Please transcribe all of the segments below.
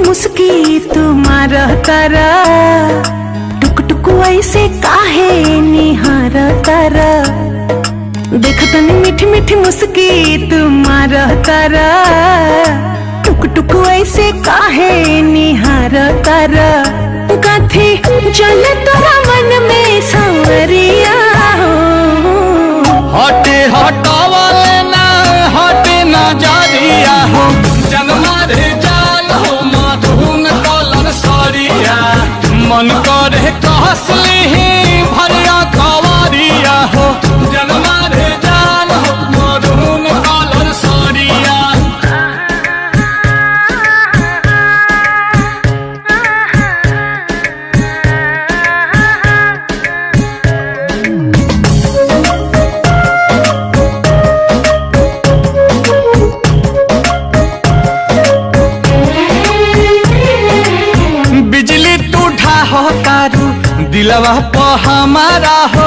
मुस्की तुम्हारा तारा, टुक टुक ऐसे काहे निहार तारा। देखतन मीठी मीठी मुस्की तुम्हारा तारा, टुक टुक ऐसे काहे निहार तारा। कथी चले तोरा मन में सांवरिया हो, हटे हटावले ना हटे ना जारिया हो। जनमा रे जान हो मधुन कलर सरिया, मन करे कहसली भरिया खवरिया हो। जनमा रे जान हो मधुन कलर सरिया। बिजली टूटा हो तारू दिलवा प हमारा हो,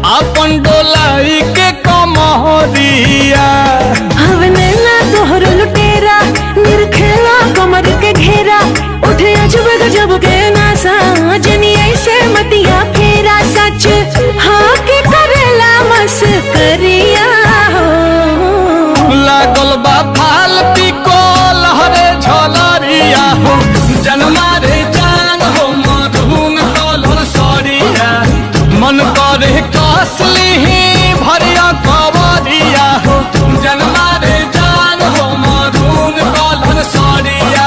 अपन डोलाई के कमरिया। हवने ना तोहर लुटेरा, निरखेला कमर के घेरा। उठे अजब गजब के नासा, जनी ऐसे मतिया फेरा। सच हाँ के करेला मस्करिया हो, लागल बा फाल पिको लहरे झलरिया हो। जनमा रे जान हो मधुन कलर सरिया, मन करे कसली भरिया कवरिया हो। जनमा रे जान हो मधुन कलर सरिया।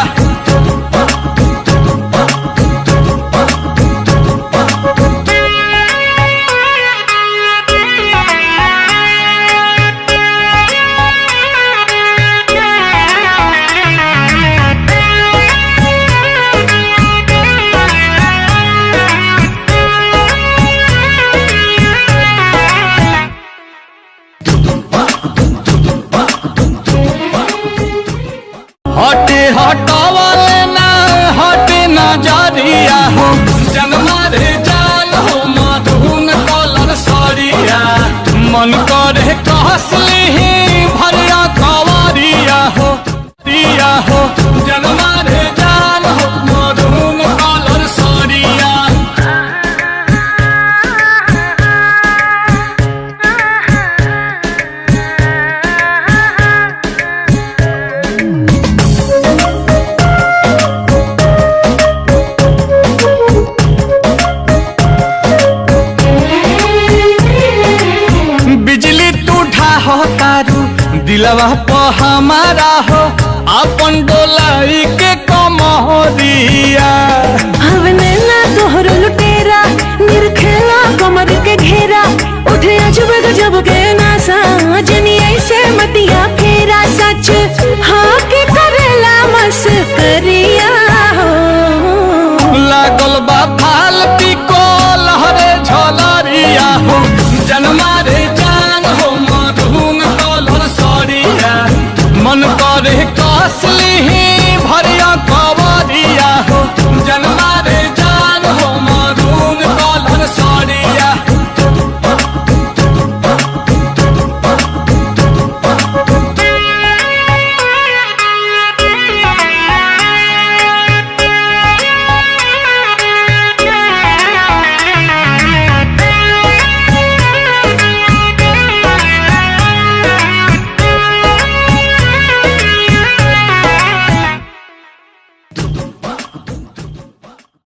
हटे हटावले ना हटे ना जारिया हो। जनमा रे जान हो मधुन कलर सरिया, मन करे कहसली भरिया खवरिया हो। दिया हो जनमा रे जान हो मधुन कलर सरिया। बिजली टूटा हो तारू दिलवा प हमारा हो, अपन डोलाई के कमरिया। हवने ना तोहर लुटेरा, निरखेला कमर के घेरा। उठे अजब गजब के नासा, जनी ऐसे मतिया फेरा। सच